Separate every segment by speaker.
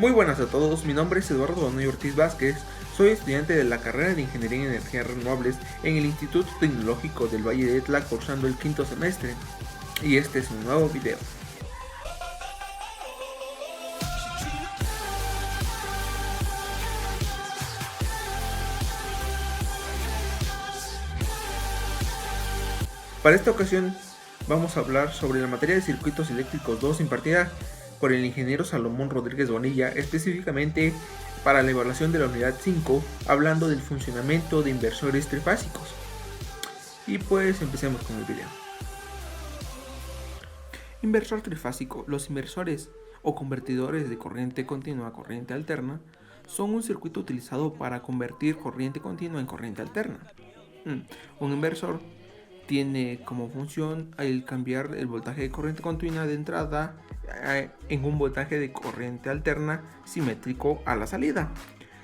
Speaker 1: Muy buenas a todos, mi nombre es Eduardo Donoy Ortiz Vázquez, soy estudiante de la carrera de Ingeniería en Energías Renovables en el Instituto Tecnológico del Valle de Etla, cursando el quinto semestre, y este es un nuevo video. Para esta ocasión vamos a hablar sobre la materia de circuitos eléctricos 2 impartida por el ingeniero Salomón Rodríguez Bonilla, específicamente para la evaluación de la unidad 5, hablando del funcionamiento de inversores trifásicos. Y pues empecemos con el video. Inversor trifásico. Los inversores o convertidores de corriente continua a corriente alterna son un circuito utilizado para convertir corriente continua en corriente alterna. Un inversor tiene como función el cambiar el voltaje de corriente continua de entrada en un voltaje de corriente alterna simétrico a la salida,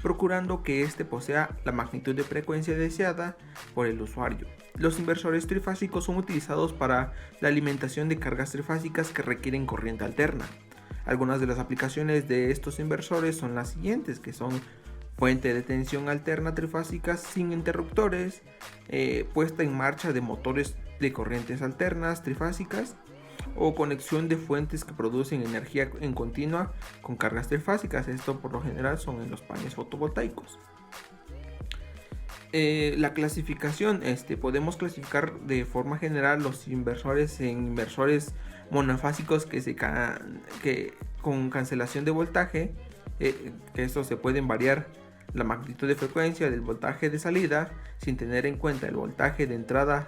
Speaker 1: procurando que éste posea la magnitud de frecuencia deseada por el usuario. Los inversores trifásicos son utilizados para la alimentación de cargas trifásicas que requieren corriente alterna. Algunas de las aplicaciones de estos inversores son las siguientes, que son fuente de tensión alterna trifásicas sin interruptores, puesta en marcha de motores de corrientes alternas trifásicas, o conexión de fuentes que producen energía en continua con cargas trifásicas. Esto por lo general son en los paneles fotovoltaicos. La clasificación, podemos clasificar de forma general los inversores en inversores monofásicos que con cancelación de voltaje, que estos se pueden variar la magnitud de frecuencia del voltaje de salida sin tener en cuenta el voltaje de entrada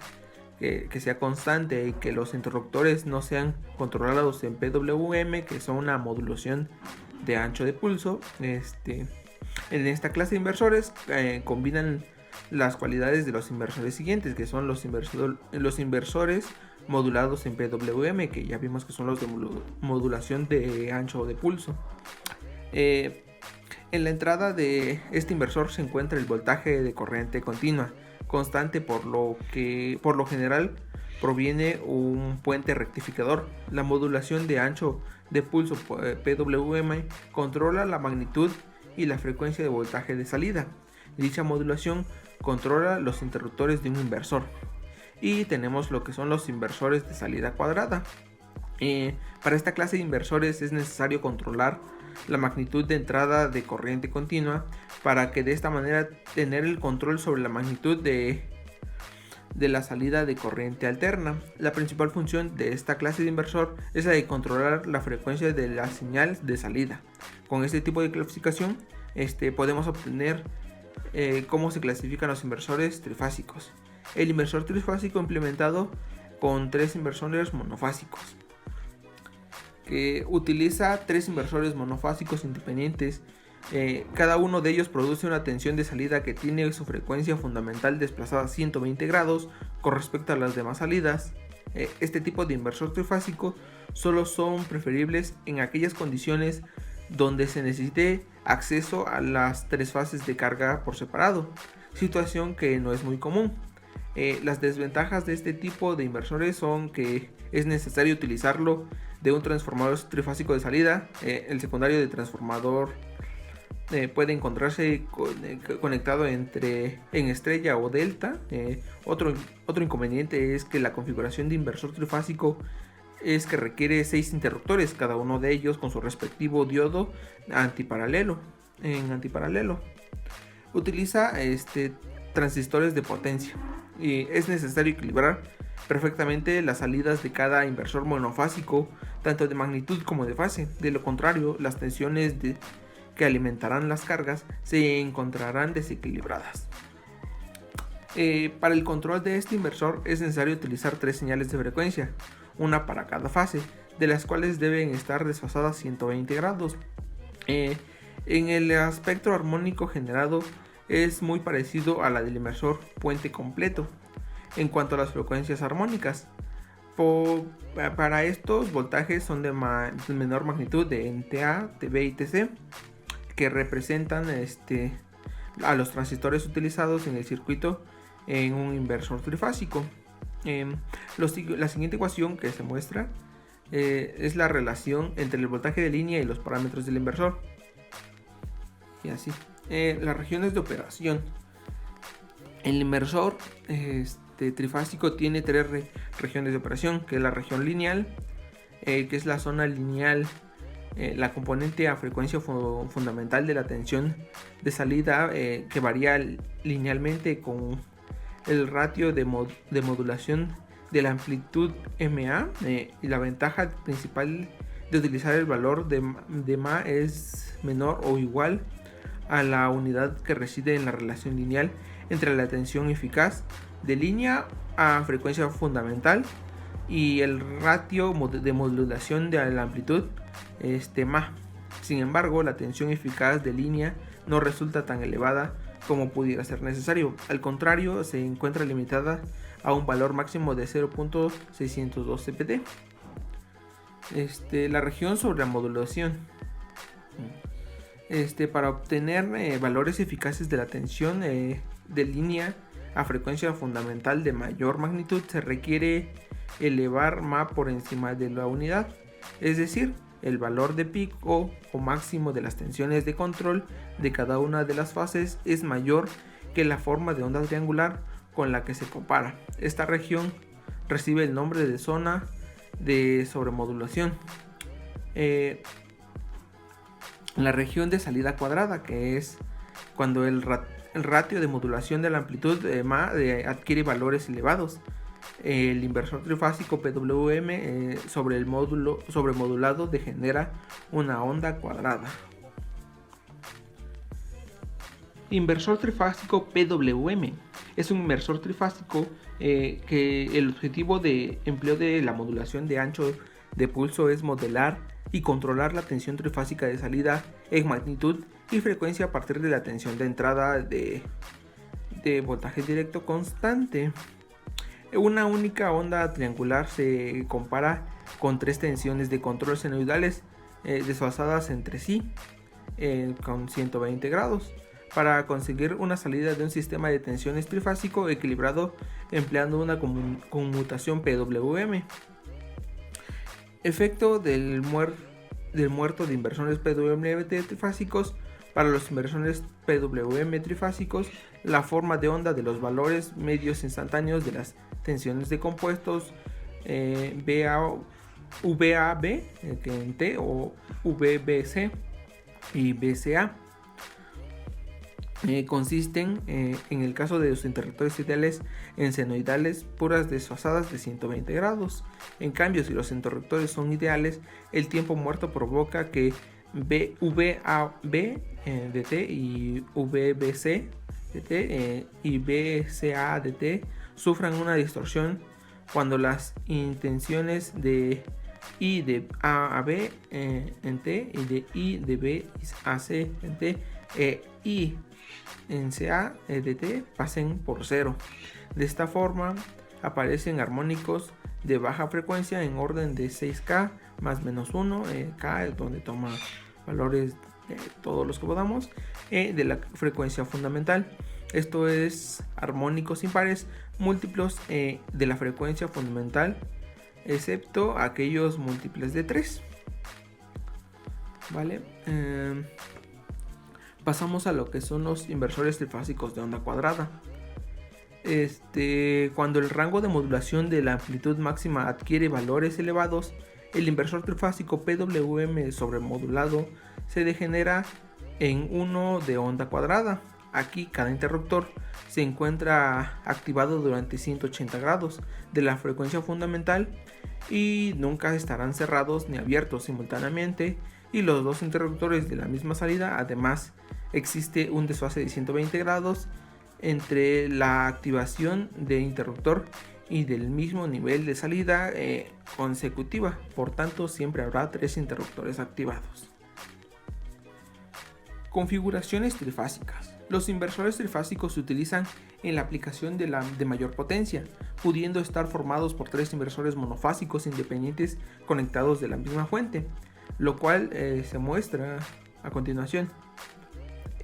Speaker 1: que sea constante y que los interruptores no sean controlados en PWM, que son una modulación de ancho de pulso. En esta clase de inversores combinan las cualidades de los inversores siguientes, que son los inversores modulados en PWM, que ya vimos que son los de modulación de ancho de pulso. En la entrada de este inversor se encuentra el voltaje de corriente continua constante, por lo general proviene un puente rectificador. La modulación de ancho de pulso PWM controla la magnitud y la frecuencia de voltaje de salida. Dicha modulación controla los interruptores de un inversor. Y tenemos lo que son los inversores de salida cuadrada. Para esta clase de inversores es necesario controlar la magnitud de entrada de corriente continua para que de esta manera tener el control sobre la magnitud de la salida de corriente alterna. La principal función de esta clase de inversor es la de controlar la frecuencia de la señal de salida. Con este tipo de clasificación podemos obtener cómo se clasifican los inversores trifásicos. El inversor trifásico implementado con 3 inversores monofásicos, que utiliza 3 inversores monofásicos independientes. Cada uno de ellos produce una tensión de salida que tiene su frecuencia fundamental desplazada a 120 grados con respecto a las demás salidas. Este tipo de inversor trifásico solo son preferibles en aquellas condiciones donde se necesite acceso a las 3 fases de carga por separado, situación que no es muy común. Las desventajas de este tipo de inversores son que es necesario utilizarlo de un transformador trifásico de salida. El secundario de transformador puede encontrarse conectado en estrella o delta. Otro inconveniente es que la configuración de inversor trifásico es que requiere 6 interruptores, cada uno de ellos con su respectivo diodo antiparalelo. Utiliza transistores de potencia y es necesario equilibrar perfectamente las salidas de cada inversor monofásico, tanto de magnitud como de fase. De lo contrario, las tensiones que alimentarán las cargas se encontrarán desequilibradas. Para el control de este inversor es necesario utilizar 3 señales de frecuencia, una para cada fase, de las cuales deben estar desfasadas 120 grados. En el espectro armónico generado es muy parecido a la del inversor puente completo en cuanto a las frecuencias armónicas. Para estos voltajes son de menor magnitud, de NTA, TB y TC, que representan a los transistores utilizados en el circuito en un inversor trifásico. La siguiente ecuación que se muestra es la relación entre el voltaje de línea y los parámetros del inversor. y así. Las regiones de operación. El inversor trifásico tiene tres regiones de operación, que es la región lineal, que es la zona lineal, la componente a frecuencia fundamental de la tensión de salida, que varía linealmente con el ratio de modulación de la amplitud MA, y la ventaja principal de utilizar el valor de MA es menor o igual a la unidad que reside en la relación lineal entre la tensión eficaz de línea a frecuencia fundamental y el ratio de modulación de la amplitud MA. Sin embargo, la tensión eficaz de línea no resulta tan elevada como pudiera ser necesario. Al contrario, se encuentra limitada a un valor máximo de 0.602 CPT. La región sobre la modulación. Para obtener valores eficaces de la tensión de línea a frecuencia fundamental de mayor magnitud, se requiere elevar MA por encima de la unidad, es decir, el valor de pico o máximo de las tensiones de control de cada una de las fases es mayor que la forma de onda triangular con la que se compara. Esta región recibe el nombre de zona de sobremodulación. La región de salida cuadrada, que es cuando el ratio de modulación de la amplitud MA adquiere valores elevados. El inversor trifásico PWM sobre el módulo sobremodulado degenera una onda cuadrada. Inversor trifásico PWM es un inversor trifásico que el objetivo de empleo de la modulación de ancho de pulso es modelar y controlar la tensión trifásica de salida en magnitud y frecuencia a partir de la tensión de entrada de voltaje directo constante. Una única onda triangular se compara con tres tensiones de control senoidales desfasadas entre sí con 120 grados para conseguir una salida de un sistema de tensiones trifásico equilibrado empleando una conmutación PWM. Efecto del muerto de inversores PWM trifásicos. Para los inversores PWM trifásicos, la forma de onda de los valores medios instantáneos de las tensiones de compuestos VAB en T o VBC y BCA consisten en el caso de los interruptores ideales en senoidales puras desfasadas de 120 grados. En cambio, si los interruptores son ideales, el tiempo muerto provoca que VAB dt y VBC dt y BCA dt sufran una distorsión cuando las intenciones de I de A a B en T y de I de B a C en T y en CA dt pasen por cero. De esta forma aparecen armónicos de baja frecuencia en orden de 6K más menos 1, K donde toma valores todos los que podamos de la frecuencia fundamental. Esto es armónicos impares múltiplos de la frecuencia fundamental, excepto aquellos múltiples de 3. Vale. Pasamos a lo que son los inversores trifásicos de onda cuadrada. Cuando el rango de modulación de la amplitud máxima adquiere valores elevados, el inversor trifásico PWM sobremodulado se degenera en uno de onda cuadrada. Aquí cada interruptor se encuentra activado durante 180 grados de la frecuencia fundamental y nunca estarán cerrados ni abiertos simultáneamente, y los dos interruptores de la misma salida. Además, existe un desfase de 120 grados entre la activación del interruptor y del mismo nivel de salida consecutiva. Por tanto, siempre habrá tres interruptores activados. Configuraciones trifásicas. Los inversores trifásicos se utilizan en la aplicación de mayor potencia, pudiendo estar formados por tres inversores monofásicos independientes conectados de la misma fuente, lo cual se muestra a continuación.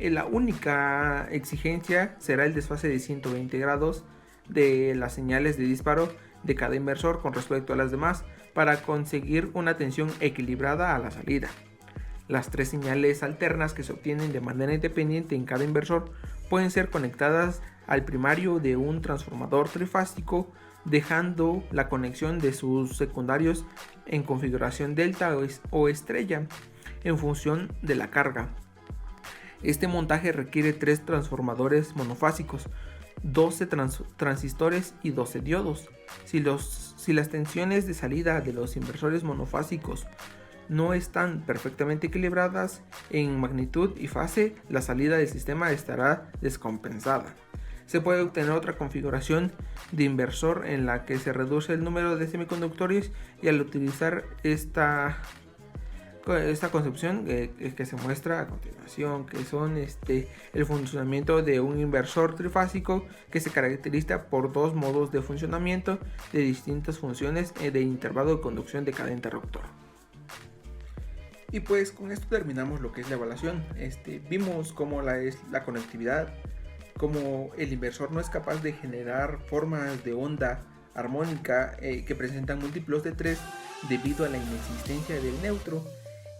Speaker 1: La única exigencia será el desfase de 120 grados de las señales de disparo de cada inversor con respecto a las demás para conseguir una tensión equilibrada a la salida. Las tres señales alternas que se obtienen de manera independiente en cada inversor pueden ser conectadas al primario de un transformador trifásico, dejando la conexión de sus secundarios en configuración delta o estrella en función de la carga. Este montaje requiere 3 transformadores monofásicos, 12 transistores y 12 diodos. Si las tensiones de salida de los inversores monofásicos no están perfectamente equilibradas en magnitud y fase, la salida del sistema estará descompensada. Se puede obtener otra configuración de inversor en la que se reduce el número de semiconductores, y al utilizar esta concepción que se muestra a continuación, que son el funcionamiento de un inversor trifásico, que se caracteriza por 2 modos de funcionamiento de distintas funciones de intervalo de conducción de cada interruptor. Y pues con esto terminamos lo que es la evaluación. Vimos cómo es la conectividad, cómo el inversor no es capaz de generar formas de onda armónica que presentan múltiplos de 3 debido a la inexistencia del neutro.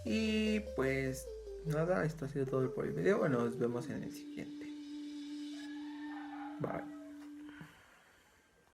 Speaker 1: Y pues nada, esto ha sido todo por el video. Nos vemos en el siguiente. Bye.